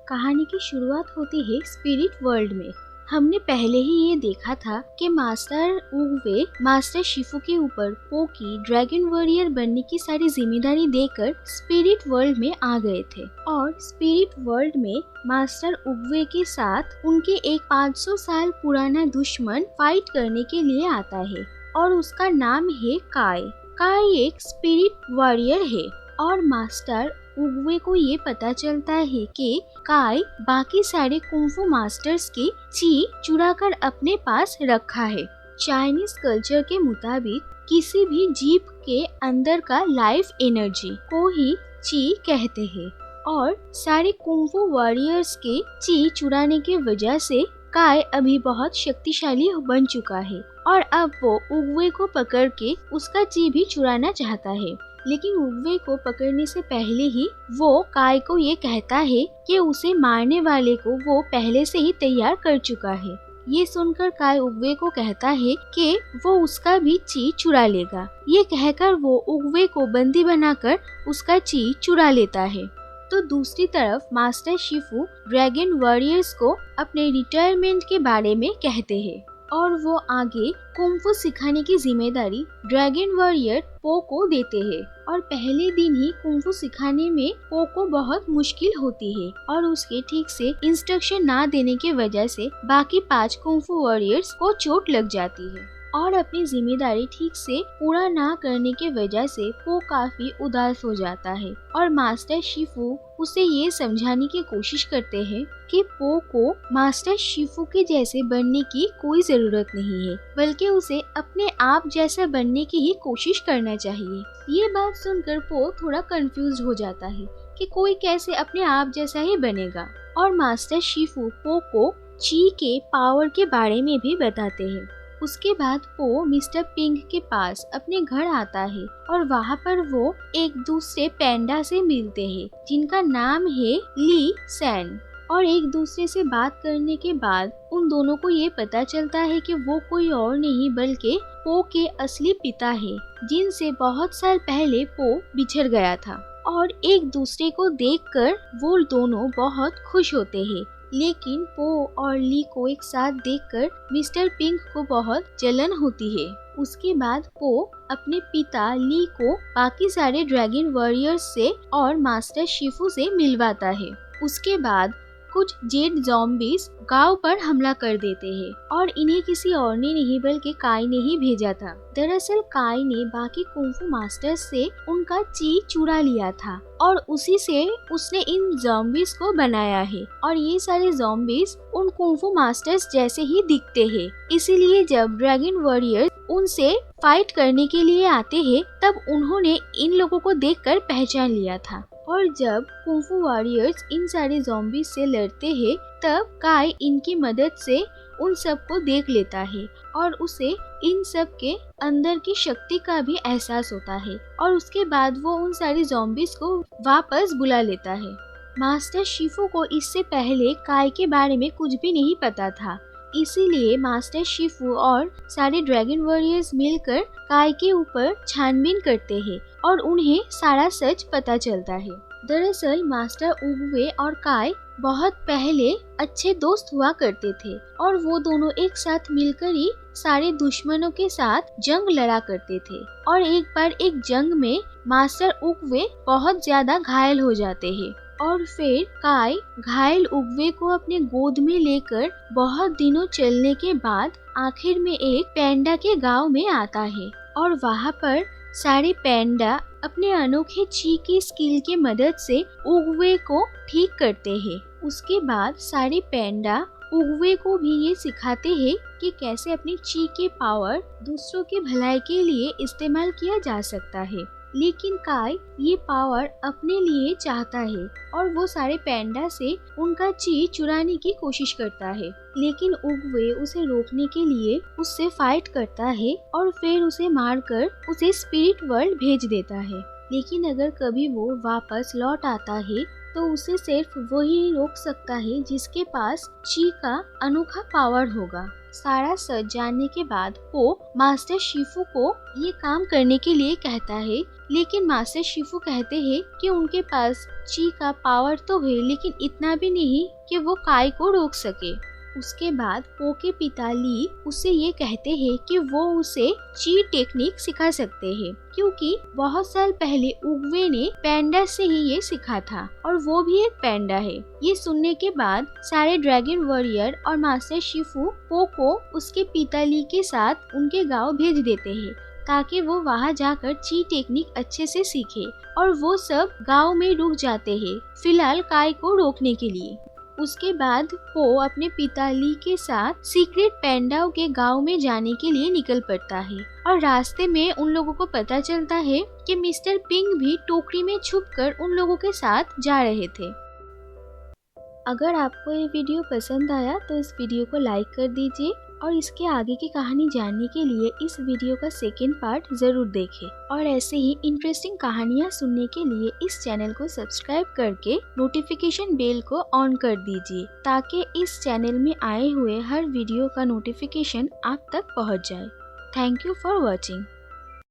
कहानी की शुरुआत होती है स्पिरिट वर्ल्ड में। हमने पहले ही ये देखा था कि मास्टर उगवे मास्टर शिफू के ऊपर पो की ड्रैगन वॉरियर बनने की सारी जिम्मेदारी देकर स्पिरिट वर्ल्ड में आ गए थे और स्पिरिट वर्ल्ड में मास्टर उगवे के साथ उनके एक 500 साल पुराना दुश्मन फाइट करने के लिए आता है और उसका नाम है काय। काय एक स्पिरिट वॉरियर है और मास्टर उगवे को ये पता चलता है कि काय बाकी सारे कुंफू मास्टर्स की ची चुरा कर अपने पास रखा है। चाइनीज कल्चर के मुताबिक किसी भी जीव के अंदर का लाइफ एनर्जी को ही ची कहते हैं और सारे कुंफू वॉरियर्स के ची चुराने की वजह से काय अभी बहुत शक्तिशाली बन चुका है और अब वो उगवे को पकड़ के उसका ची भी चुराना चाहता है। लेकिन उगवे को पकड़ने से पहले ही वो काय को ये कहता है कि उसे मारने वाले को वो पहले से ही तैयार कर चुका है। ये सुनकर काय उगवे को कहता है कि वो उसका भी ची चुरा लेगा। ये कहकर वो उगवे को बंदी बनाकर उसका ची चुरा लेता है। तो दूसरी तरफ मास्टर शिफू ड्रैगन वॉरियर्स को अपने रिटायरमेंट के बारे में कहते हैं और वो आगे कुंफू सिखाने की जिम्मेदारी ड्रैगन वॉरियर पो को देते हैं। और पहले दिन ही कुंफू सिखाने में पो को बहुत मुश्किल होती है और उसके ठीक से इंस्ट्रक्शन ना देने की वजह से बाकी 5 कुंफू वॉरियर्स को चोट लग जाती है और अपनी जिम्मेदारी ठीक से पूरा ना करने की वजह से पो काफी उदास हो जाता है और मास्टर शिफू उसे ये समझाने की कोशिश करते हैं कि पो को मास्टर शिफू के जैसे बनने की कोई जरूरत नहीं है, बल्कि उसे अपने आप जैसा बनने की ही कोशिश करना चाहिए। ये बात सुनकर पो थोड़ा कंफ्यूज हो जाता है कि कोई कैसे अपने आप जैसा ही बनेगा और मास्टर शिफू पो को ची के पावर के बारे में भी बताते हैं। उसके बाद पो मिस्टर पिंक के पास अपने घर आता है और वहाँ पर वो एक दूसरे पैंडा से मिलते हैं जिनका नाम है ली सैन। और एक दूसरे से बात करने के बाद उन दोनों को ये पता चलता है कि वो कोई और नहीं बल्कि पो के असली पिता है जिनसे बहुत साल पहले पो बिछड़ गया था। और एक दूसरे को देखकर वो दोनों बहुत खुश होते हैं। लेकिन पो और ली को एक साथ देखकर मिस्टर पिंक को बहुत जलन होती है। उसके बाद पो अपने पिता ली को बाकी सारे ड्रैगन वॉरियर्स से और मास्टर शिफू से मिलवाता है। उसके बाद कुछ जेड ज़ॉम्बीज गांव पर हमला कर देते हैं और इन्हें किसी और ने नहीं बल्कि काय ने ही भेजा था। दरअसल काय ने बाकी कुंफू मास्टर्स से उनका ची चुरा लिया था और उसी से उसने इन ज़ॉम्बीज को बनाया है और ये सारे ज़ॉम्बीज उन कुंफू मास्टर्स जैसे ही दिखते हैं। इसीलिए जब ड्रैगन वॉरियर्स उनसे फाइट करने के लिए आते हैं तब उन्होंने इन लोगों को देखकर पहचान लिया था। और जब कुंफू वॉरियर्स इन सारे ज़ॉम्बीज से लड़ते हैं तब काय इनकी मदद से उन सब को देख लेता है और उसे इन सब के अंदर की शक्ति का भी एहसास होता है और उसके बाद वो उन सारी ज़ॉम्बीज को वापस बुला लेता है। मास्टर शिफू को इससे पहले काय के बारे में कुछ भी नहीं पता था, इसीलिए मास्टर शिफू और सारे ड्रैगन वॉरियर्स मिलकर काय के ऊपर छानबीन करते हैं और उन्हें सारा सच पता चलता है। दरअसल मास्टर उगवे और काय बहुत पहले अच्छे दोस्त हुआ करते थे और वो दोनों एक साथ मिलकर ही सारे दुश्मनों के साथ जंग लड़ा करते थे। और एक बार एक जंग में मास्टर उगवे बहुत ज्यादा घायल हो जाते हैं और फिर काय घायल उगवे को अपने गोद में लेकर बहुत दिनों चलने के बाद आखिर में एक पैंडा के गांव में आता है और वहाँ पर सारे पैंडा अपने अनोखे ची की स्किल के मदद से उगवे को ठीक करते हैं। उसके बाद सारे पैंडा उगवे को भी ये सिखाते हैं कि कैसे अपनी ची के पावर दूसरों की भलाई के लिए इस्तेमाल किया जा सकता है। लेकिन काय ये पावर अपने लिए चाहता है और वो सारे पैंडा से उनका ची चुराने की कोशिश करता है। लेकिन उगवे उसे रोकने के लिए उससे फाइट करता है और फिर उसे मारकर उसे स्पिरिट वर्ल्ड भेज देता है। लेकिन अगर कभी वो वापस लौट आता है तो उसे सिर्फ वही रोक सकता है जिसके पास ची का अनोखा पावर होगा। सारा सच जानने के बाद वो मास्टर शिफू को ये काम करने के लिए कहता है लेकिन मास्टर शिफू कहते हैं कि उनके पास ची का पावर तो है, लेकिन इतना भी नहीं कि वो काई को रोक सके। उसके बाद पो के पिता ली उसे ये कहते हैं कि वो उसे ची टेक्निक सिखा सकते हैं, क्योंकि बहुत साल पहले उगवे ने पैंडा से ही ये सीखा था और वो भी एक पैंडा है। ये सुनने के बाद सारे ड्रैगन वॉरियर और मास्टर शिफू पो को उसके पिता ली के साथ उनके गांव भेज देते हैं, ताकि वो वहाँ जाकर ची टेक्निक अच्छे से सीखे। और वो सब गांव में रुक जाते हैं फिलहाल काई को रोकने के लिए। उसके बाद पो अपने पिता ली के साथ सीक्रेट पैंडाओं के गांव में जाने के लिए निकल पड़ता है और रास्ते में उन लोगों को पता चलता है कि मिस्टर पिंग भी टोकरी में छुपकर उन लोगों के साथ जा रहे थे। अगर आपको ये वीडियो पसंद आया तो इस वीडियो को लाइक कर दीजिए और इसके आगे की कहानी जानने के लिए इस वीडियो का सेकंड पार्ट जरूर देखें। और ऐसे ही इंटरेस्टिंग कहानियाँ सुनने के लिए इस चैनल को सब्सक्राइब करके नोटिफिकेशन बेल को ऑन कर दीजिए, ताकि इस चैनल में आए हुए हर वीडियो का नोटिफिकेशन आप तक पहुंच जाए। Thank you for watching.